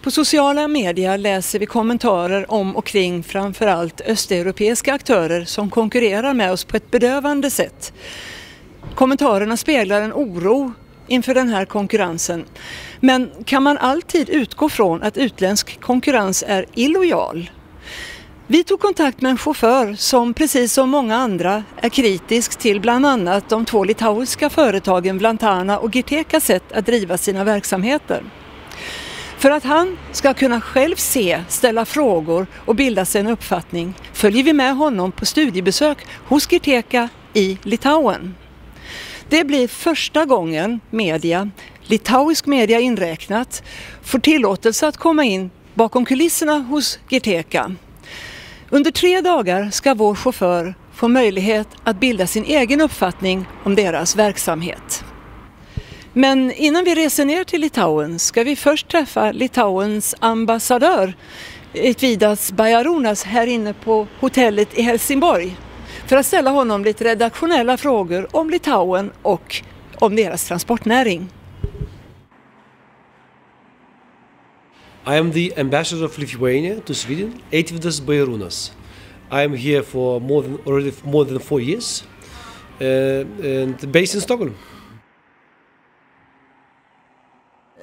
På sociala medier läser vi kommentarer om och kring framförallt östeuropeiska aktörer som konkurrerar med oss på ett bedövande sätt. Kommentarerna speglar en oro inför den här konkurrensen. Men kan man alltid utgå från att utländsk konkurrens är illojal? Vi tog kontakt med en chaufför som precis som många andra är kritisk till bland annat de två litauiska företagen Vlantana och Girtekas sätt att driva sina verksamheter. För att han ska kunna själv se, ställa frågor och bilda sig en uppfattning följer vi med honom på studiebesök hos Girteka i Litauen. Det blir första gången media, litauisk media inräknat, får tillåtelse att komma in bakom kulisserna hos Girteka. Under 3 dagar ska vår chaufför få möjlighet att bilda sin egen uppfattning om deras verksamhet. Men innan vi reser ner till Litauen ska vi först träffa Litauens ambassadör, Eitvydas Bajarunas, här inne på hotellet i Helsingborg för att ställa honom lite redaktionella frågor om Litauen och om deras transportnäring. I am the ambassador of Lithuania to Sweden, Eitvydas Bajarunas. I am here for more than 4 years and based in Stockholm.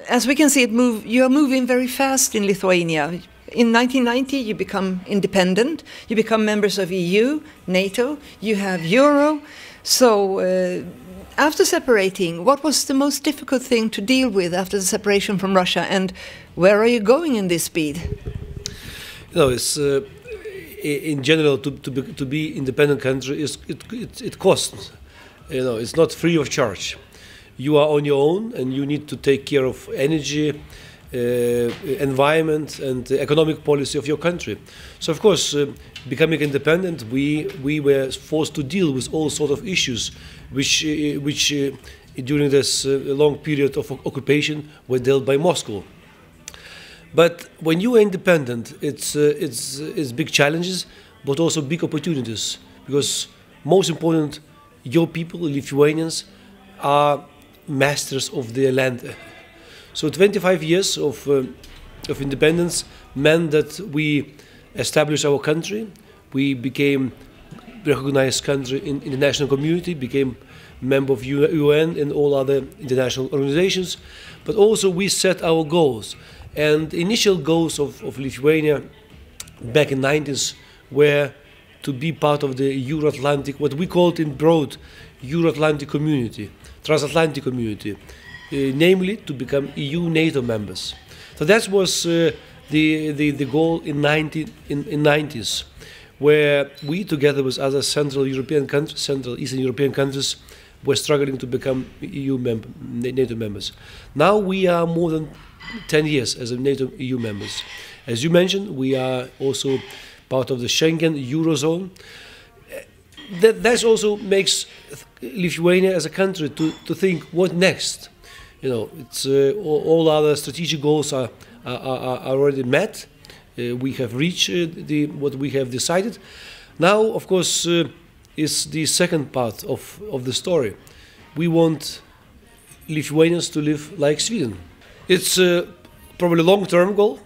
As we can see, you are moving very fast in Lithuania. In 1990, you become independent. You become members of EU, NATO. You have Euro. So, after separating, what was the most difficult thing to deal with after the separation from Russia, and where are you going in this speed? You know, it's in general to be independent country it costs. You know, it's not free of charge. You are on your own, and you need to take care of energy, environment, and economic policy of your country. So, of course, becoming independent, we were forced to deal with all sorts of issues, which during this long period of occupation were dealt by Moscow. But when you are independent, it's big challenges, but also big opportunities, because most important, your people, Lithuanians, are masters of their land. So 25 years of independence meant that we established our country. We became recognized country in the international community, became member of UN and all other international organizations. But also we set our goals. And the initial goals of Lithuania back in the 90s were to be part of the Euro-Atlantic, what we called in broad, Euro-Atlantic community, transatlantic community, namely to become EU NATO members. So that was the goal in 90s, where we together with other Central Eastern European countries were struggling to become NATO members. Now we are more than 10 years as a NATO EU members. As you mentioned, we are also part of the Schengen Eurozone. That also makes Lithuania as a country to think what next. You know, it's all other strategic goals are already met. We have reached what we have decided. Now, of course, is the second part of the story. We want Lithuanians to live like Sweden. It's probably a long-term goal,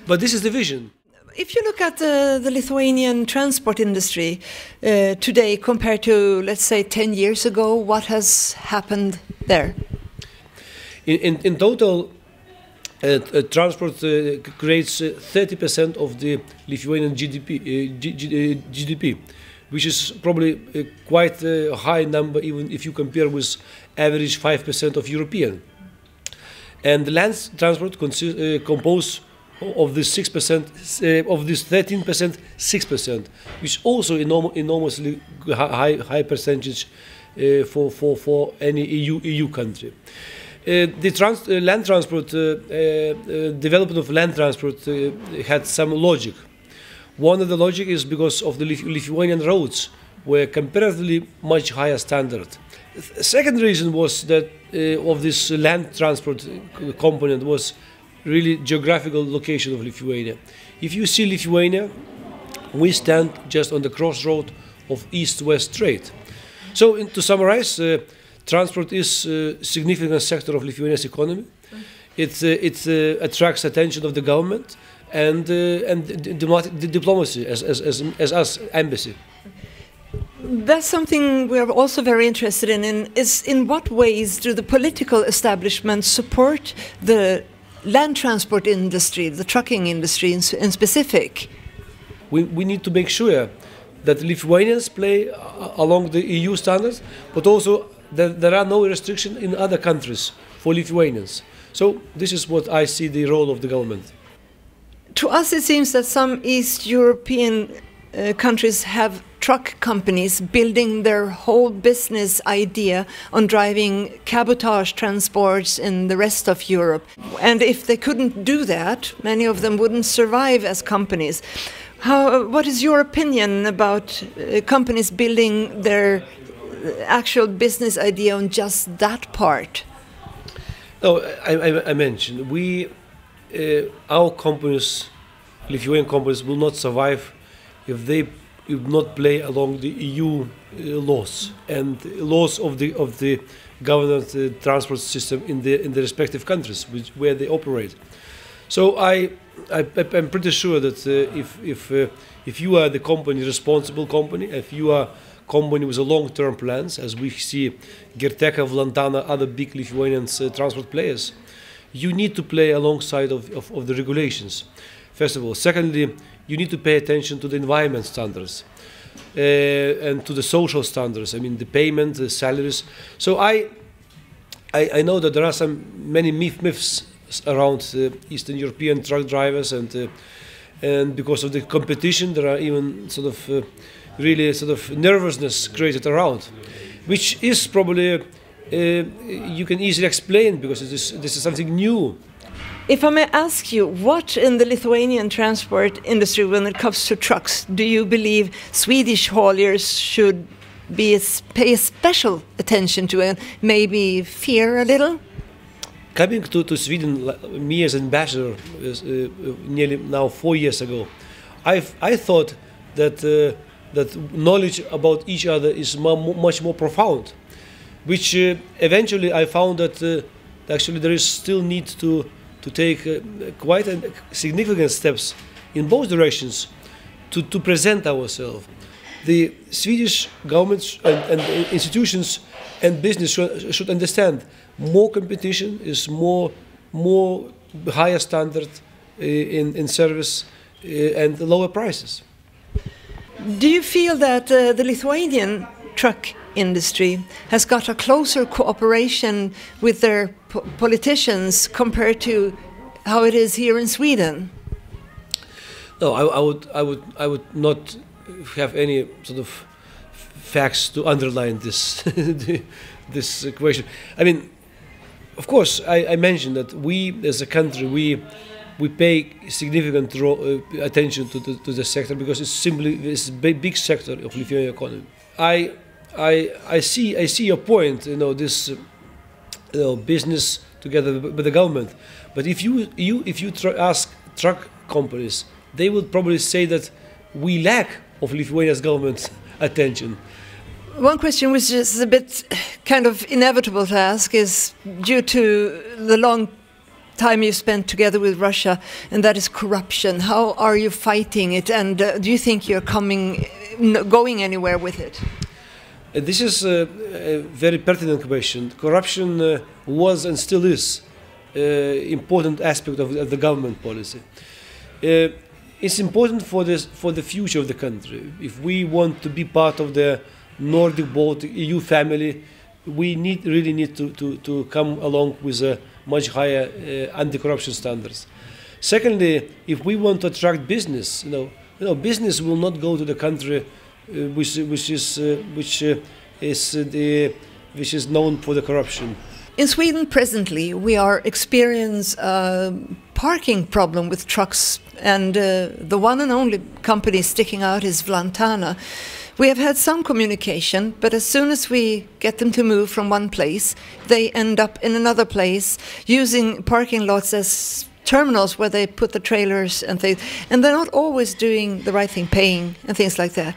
but this is the vision. If you look at the Lithuanian transport industry today compared to, let's say, 10 years ago, what has happened there? In total, transport creates 30% of the Lithuanian GDP, which is probably quite a high number, even if you compare with average 5% of European. And the land transport composed of this 6%, of this 13%, 6%, which also enormously high percentage for any EU country. The land transport development of land transport had some logic. One of the logic is because of the Lithuanian roads were comparatively much higher standard. The second reason was that of this land transport component was really geographical location of Lithuania. If you see Lithuania, we stand just on the crossroad of east-west trade. So to summarize, transport is a significant sector of Lithuania's economy. It attracts attention of the government and diplomacy as us embassy. That's something we are also very interested in is in what ways do the political establishment support the land transport industry, the trucking industry in specific? We need to make sure that Lithuanians play along the EU standards, but also that there are no restrictions in other countries for Lithuanians. So this is what I see the role of the government. To us it seems that some East European countries have truck companies building their whole business idea on driving cabotage transports in the rest of Europe. And if they couldn't do that, many of them wouldn't survive as companies. What is your opinion about companies building their actual business idea on just that part? No, I mentioned our companies, Lithuanian companies, will not survive if they will not play along the EU laws and laws of the government transport system in the respective countries where they operate. So I'm pretty sure that if you are the company, responsible company, if you are company with a long-term plans, as we see Girteka, Vlantana, other big Lithuanian transport players, you need to play alongside of the regulations. First of all. Secondly, you need to pay attention to the environment standards and to the social standards. I mean, the payment, the salaries. So I know that there are many myths around Eastern European truck drivers, and because of the competition, there are even really nervousness created around, which is probably you can easily explain because this is something new. If I may ask you, what in the Lithuanian transport industry, when it comes to trucks, do you believe Swedish hauliers should pay special attention to and maybe fear a little? Coming to Sweden, me as ambassador, nearly now 4 years ago, I thought that knowledge about each other is much more profound, which eventually I found that actually there is still need to take quite significant steps in both directions to present ourselves. The Swedish government and institutions and business should understand more competition is more higher standard in service and lower prices. Do you feel that the Lithuanian truck industry has got a closer cooperation with their politicians compared to how it is here in Sweden? No, I would not have any sort of facts to underline this this equation. I mean, of course, I mentioned that we as a country we pay significant attention to the sector because it's a big sector of Lithuanian economy. I see your point. This business together with the government. But if you ask truck companies, they would probably say that we lack of Lithuania's government's attention. One question which is a bit kind of inevitable to ask is due to the long time you spent together with Russia, and that is corruption. How are you fighting it, and do you think you're going anywhere with it? This is a very pertinent question. Corruption was and still is an important aspect of the government policy. It's important for the future of the country. If we want to be part of the Nordic-Baltic EU family, we really need to come along with a much higher anti-corruption standards. Secondly, if we want to attract business, business will not go to the country which is known for the corruption. In Sweden presently we are experiencing a parking problem with trucks, and the one and only company sticking out is Vlantana. We have had some communication, but as soon as we get them to move from one place, they end up in another place using parking lots as terminals where they put the trailers and things, and they're not always doing the right thing, paying and things like that.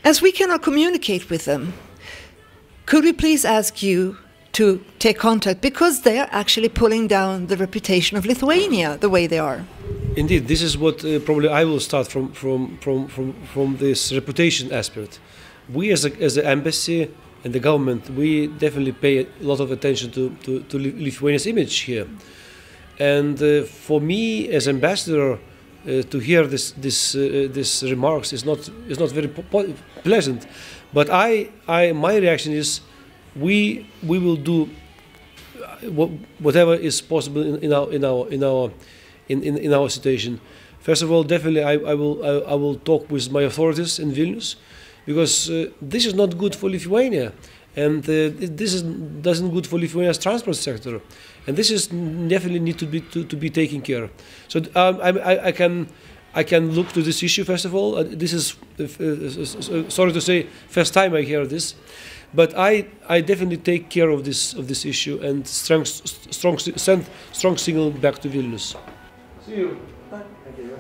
As we cannot communicate with them, could we please ask you to take contact, because they are actually pulling down the reputation of Lithuania the way they are. Indeed, this is what probably I will start from this reputation aspect. We as the embassy and the government, we definitely pay a lot of attention to Lithuania's image here. And for me as ambassador, to hear this remarks is not very pleasant. But my reaction is we will do whatever is possible in our situation. First of all, definitely I will talk with my authorities in Vilnius, because this is not good for Lithuania, and this doesn't good for Lithuania's transport sector, and this is definitely need to be taken care of. So I can look to this issue first of all. This is sorry to say first time I hear this, but I definitely take care of this issue and send strong signal back to Vilnius. See you. Thank you.